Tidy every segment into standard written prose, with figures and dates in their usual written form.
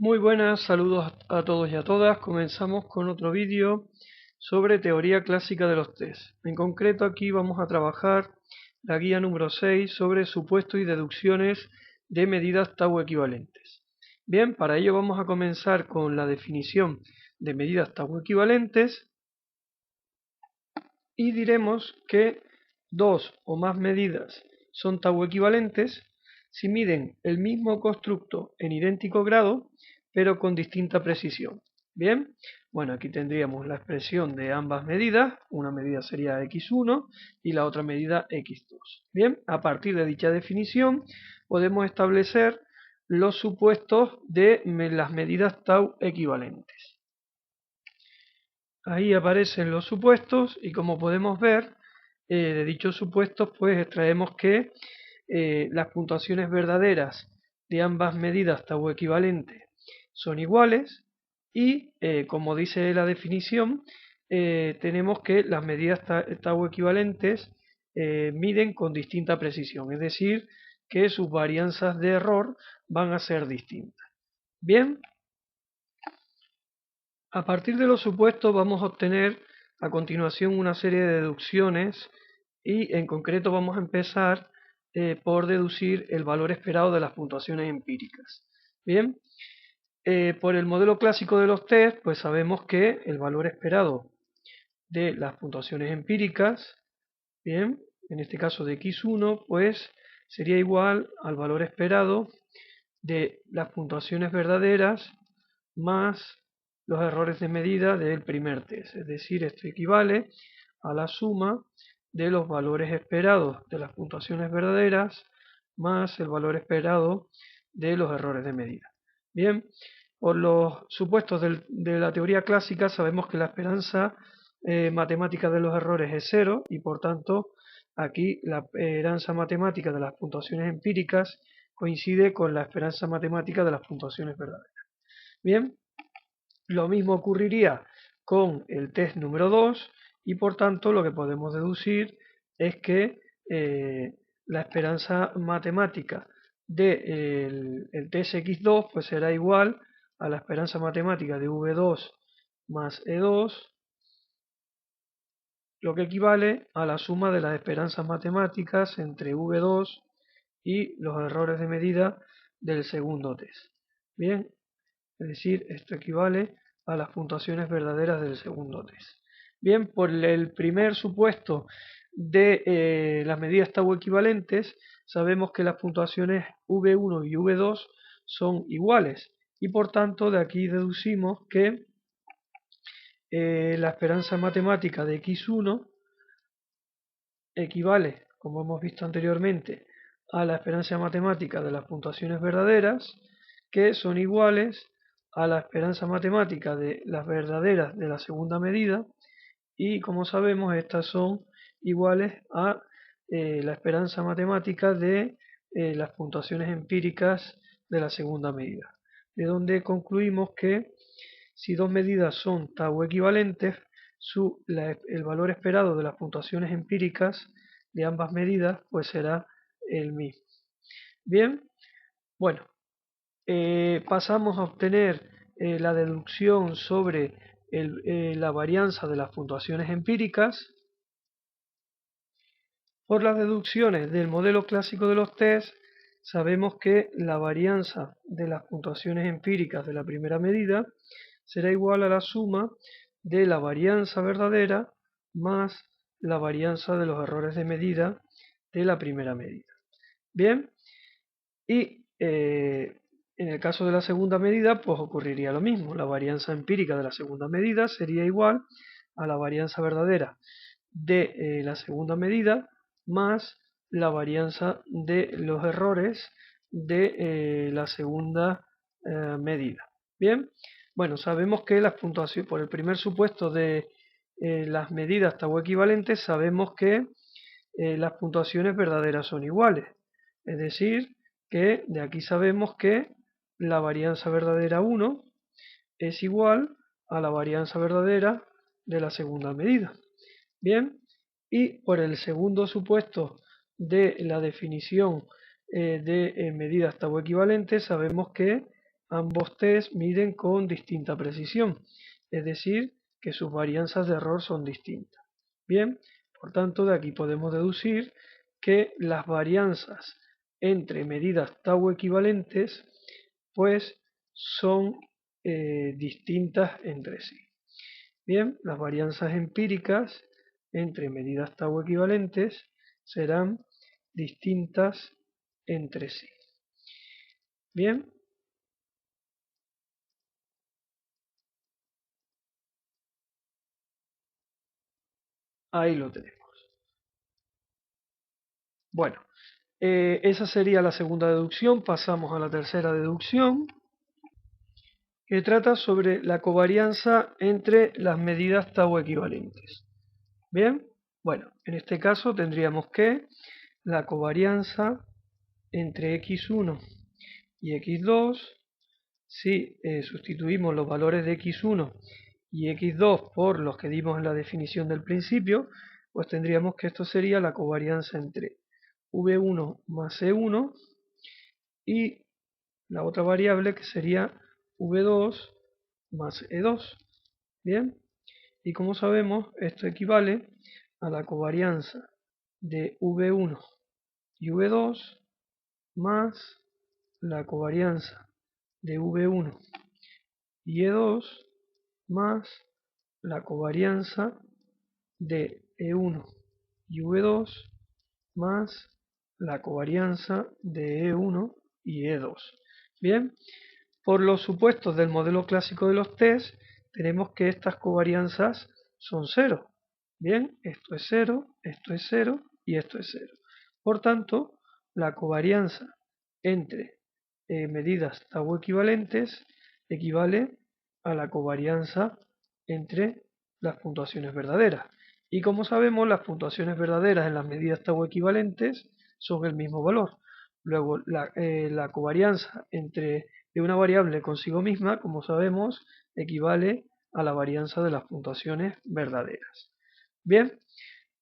Muy buenas, saludos a todos y a todas. Comenzamos con otro vídeo sobre teoría clásica de los test. En concreto aquí vamos a trabajar la guía número 6 sobre supuestos y deducciones de medidas tau equivalentes. Bien, para ello vamos a comenzar con la definición de medidas tau equivalentes y diremos que dos o más medidas son tau equivalentes si miden el mismo constructo en idéntico grado pero con distinta precisión. Bien, bueno, aquí tendríamos la expresión de ambas medidas, una medida sería x1 y la otra medida x2. Bien, a partir de dicha definición podemos establecer los supuestos de las medidas tau equivalentes. Ahí aparecen los supuestos y como podemos ver, de dichos supuestos pues extraemos que las puntuaciones verdaderas de ambas medidas tau equivalentes son iguales y, como dice la definición, tenemos que las medidas tau equivalentes miden con distinta precisión, es decir, que sus varianzas de error van a ser distintas. Bien, a partir de los supuestos vamos a obtener a continuación una serie de deducciones y en concreto vamos a empezar por deducir el valor esperado de las puntuaciones empíricas. Bien, por el modelo clásico de los test, pues sabemos que el valor esperado de las puntuaciones empíricas, bien, en este caso de x1, pues sería igual al valor esperado de las puntuaciones verdaderas más los errores de medida del primer test. Es decir, esto equivale a la suma de los valores esperados de las puntuaciones verdaderas más el valor esperado de los errores de medida. Bien, por los supuestos de la teoría clásica sabemos que la esperanza matemática de los errores es 0 y por tanto aquí la esperanza matemática de las puntuaciones empíricas coincide con la esperanza matemática de las puntuaciones verdaderas. Bien, lo mismo ocurriría con el test número 2 y por tanto lo que podemos deducir es que la esperanza matemática del test x2 pues será igual a la esperanza matemática de v2 más e2, lo que equivale a la suma de las esperanzas matemáticas entre v2 y los errores de medida del segundo test. Bien, es decir, esto equivale a las puntuaciones verdaderas del segundo test. Bien, por el primer supuesto de las medidas tau equivalentes, sabemos que las puntuaciones v1 y v2 son iguales y por tanto de aquí deducimos que la esperanza matemática de x1 equivale, como hemos visto anteriormente, a la esperanza matemática de las puntuaciones verdaderas, que son iguales a la esperanza matemática de las verdaderas de la segunda medida, y como sabemos estas son iguales a la esperanza matemática de las puntuaciones empíricas de la segunda medida. De donde concluimos que si dos medidas son tau equivalentes, el valor esperado de las puntuaciones empíricas de ambas medidas pues será el mismo. Bien, bueno, pasamos a obtener la deducción sobre la varianza de las puntuaciones empíricas. Por las deducciones del modelo clásico de los test, sabemos que la varianza de las puntuaciones empíricas de la primera medida será igual a la suma de la varianza verdadera más la varianza de los errores de medida de la primera medida. Bien, y en el caso de la segunda medida, pues ocurriría lo mismo. La varianza empírica de la segunda medida sería igual a la varianza verdadera de la segunda medida más la varianza de los errores de la segunda medida. Bien, bueno, sabemos que las puntuaciones, por el primer supuesto de las medidas tau equivalentes, sabemos que las puntuaciones verdaderas son iguales. Es decir, que de aquí sabemos que la varianza verdadera 1 es igual a la varianza verdadera de la segunda medida. Bien, y por el segundo supuesto de la definición de medidas tau equivalentes, sabemos que ambos test miden con distinta precisión, es decir, que sus varianzas de error son distintas. Bien, por tanto, de aquí podemos deducir que las varianzas entre medidas tau equivalentes pues son distintas entre sí. Bien, las varianzas empíricas entre medidas tau equivalentes serán distintas entre sí. Bien, ahí lo tenemos. Bueno, esa sería la segunda deducción. Pasamos a la tercera deducción, que trata sobre la covarianza entre las medidas tau equivalentes. Bien, bueno, en este caso tendríamos que la covarianza entre x1 y x2, si sustituimos los valores de x1 y x2 por los que dimos en la definición del principio, pues tendríamos que esto sería la covarianza entre v1 más e1 y la otra variable que sería v2 más e2. Bien, y como sabemos, esto equivale a la covarianza de v1 y v2 más la covarianza de v1 y e2 más la covarianza de e1 y v2 más la covarianza de e1 y e2. Bien, por los supuestos del modelo clásico de los test, tenemos que estas covarianzas son 0. Bien, esto es 0, esto es 0 y esto es 0. Por tanto, la covarianza entre medidas tau equivalentes equivale a la covarianza entre las puntuaciones verdaderas. Y como sabemos, las puntuaciones verdaderas en las medidas tau equivalentes son el mismo valor. Luego, la covarianza entre de una variable consigo misma, como sabemos, equivale a la varianza de las puntuaciones verdaderas. Bien,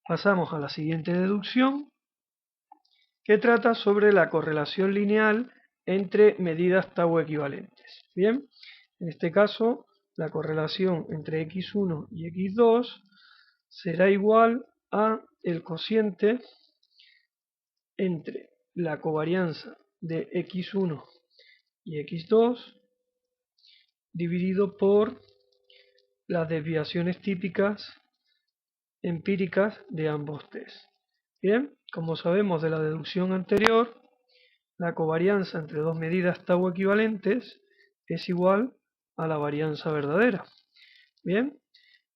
pasamos a la siguiente deducción, que trata sobre la correlación lineal entre medidas tau equivalentes. Bien, en este caso, la correlación entre x1 y x2 será igual a el cociente entre la covarianza de x1 y x2 dividido por las desviaciones típicas empíricas de ambos test. Bien, como sabemos de la deducción anterior, la covarianza entre dos medidas tau equivalentes es igual a la varianza verdadera. Bien,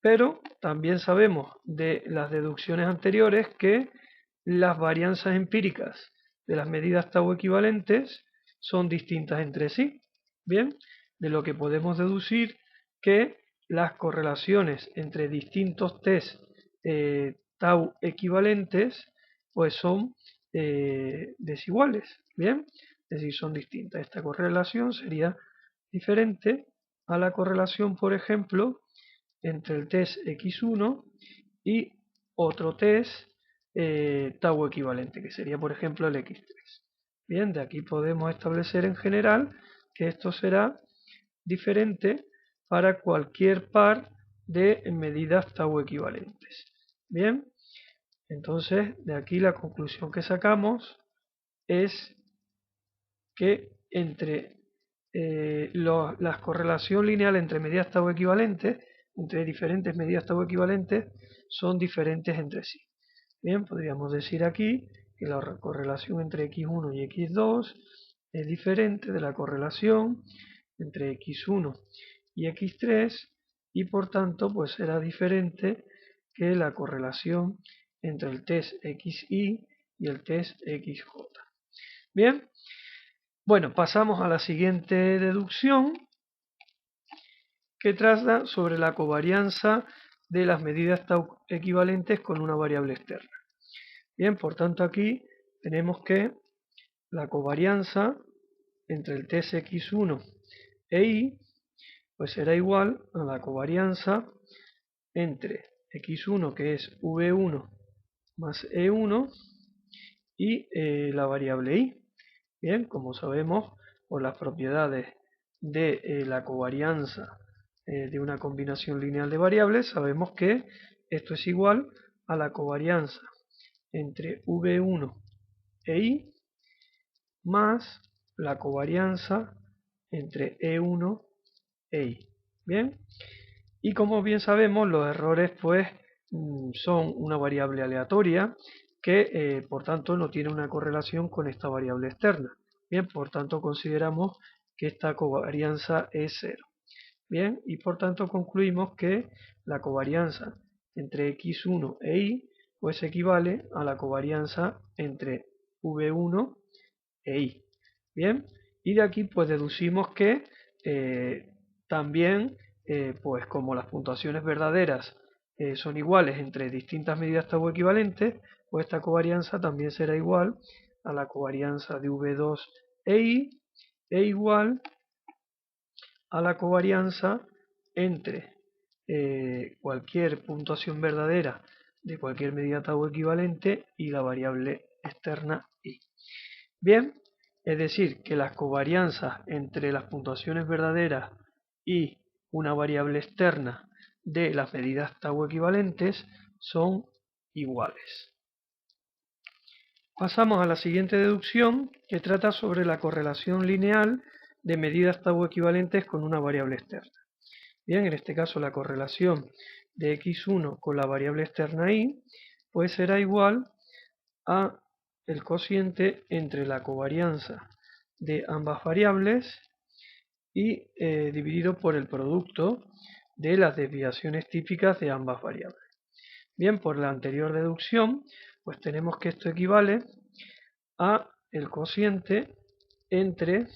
pero también sabemos de las deducciones anteriores que las varianzas empíricas de las medidas tau equivalentes son distintas entre sí. Bien, de lo que podemos deducir que las correlaciones entre distintos test tau equivalentes pues son desiguales. Bien, es decir, son distintas. Esta correlación sería diferente a la correlación, por ejemplo, entre el test x1 y otro test tau equivalente, que sería, por ejemplo, el x3. Bien, de aquí podemos establecer en general que esto será diferente para cualquier par de medidas tau equivalentes. Bien, entonces de aquí la conclusión que sacamos es que entre la correlación lineal entre medidas tau equivalentes, entre diferentes medidas tau equivalentes, son diferentes entre sí. Bien, podríamos decir aquí que la correlación entre x1 y x2 es diferente de la correlación entre x1 y x3 y por tanto pues será diferente que la correlación entre el test xy y el test xj. Bien, bueno, pasamos a la siguiente deducción, que trata sobre la covarianza de las medidas tau equivalentes con una variable externa. Bien, por tanto aquí tenemos que la covarianza entre el test x1 e y pues será igual a la covarianza entre x1, que es v1 más e1, y la variable y. Bien, como sabemos, por las propiedades de la covarianza de una combinación lineal de variables, sabemos que esto es igual a la covarianza entre V1 e I más la covarianza entre E1 e I. Bien, y como bien sabemos, los errores pues son una variable aleatoria que por tanto no tiene una correlación con esta variable externa. Bien, por tanto consideramos que esta covarianza es 0. Bien, y por tanto concluimos que la covarianza entre x1 e y pues equivale a la covarianza entre v1 e y. Bien, y de aquí pues deducimos que también pues como las puntuaciones verdaderas son iguales entre distintas medidas tau equivalentes, pues esta covarianza también será igual a la covarianza de v2 e y e igual a la covarianza entre cualquier puntuación verdadera de cualquier medida tau equivalente y la variable externa y. Bien, es decir, que las covarianzas entre las puntuaciones verdaderas y una variable externa de las medidas tau equivalentes son iguales. Pasamos a la siguiente deducción, que trata sobre la correlación lineal de medidas tau equivalentes con una variable externa. Bien, en este caso la correlación de x1 con la variable externa y pues será igual a el cociente entre la covarianza de ambas variables y dividido por el producto de las desviaciones típicas de ambas variables. Bien, por la anterior deducción, pues tenemos que esto equivale a el cociente entre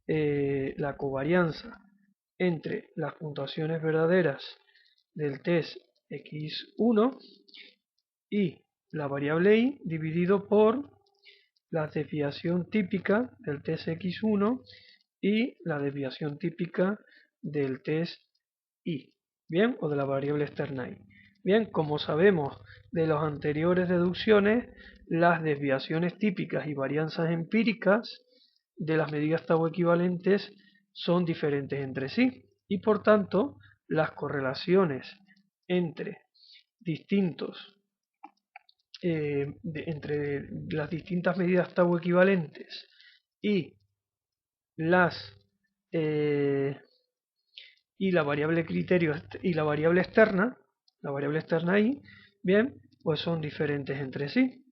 la covarianza entre las puntuaciones verdaderas del test x1 y la variable y dividido por la desviación típica del test x1 y la desviación típica del test y, bien, o de la variable externa y. Bien, como sabemos de las anteriores deducciones, las desviaciones típicas y varianzas empíricas de las medidas tau equivalentes son diferentes entre sí y por tanto las correlaciones entre entre las distintas medidas tau equivalentes y la variable criterio y la variable externa y, bien, pues son diferentes entre sí.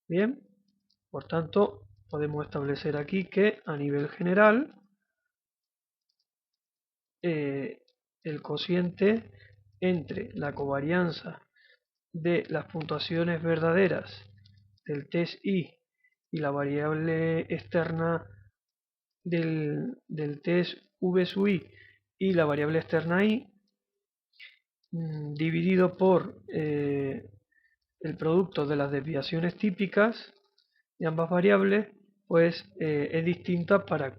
Bien, por tanto, podemos establecer aquí que a nivel general el cociente entre la covarianza de las puntuaciones verdaderas del test i y la variable externa del test v sub i y la variable externa i dividido por el producto de las desviaciones típicas de ambas variables, pues es distinta para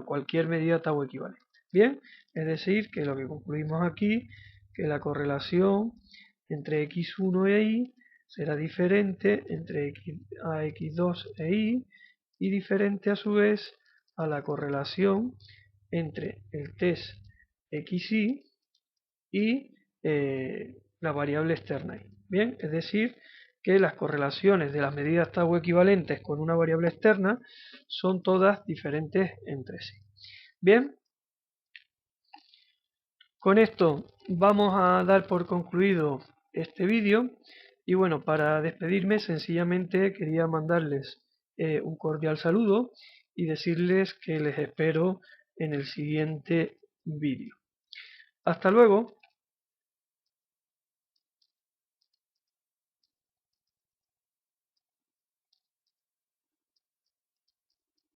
cualquier medida tau equivalente. Bien, es decir, que lo que concluimos aquí, que la correlación entre x1 e y será diferente entre x2 e y diferente a su vez a la correlación entre el test xy y la variable externa y. Bien, es decir, que las correlaciones de las medidas tau equivalentes con una variable externa son todas diferentes entre sí. Bien, con esto vamos a dar por concluido este vídeo y bueno, para despedirme sencillamente quería mandarles un cordial saludo y decirles que les espero en el siguiente vídeo. Hasta luego.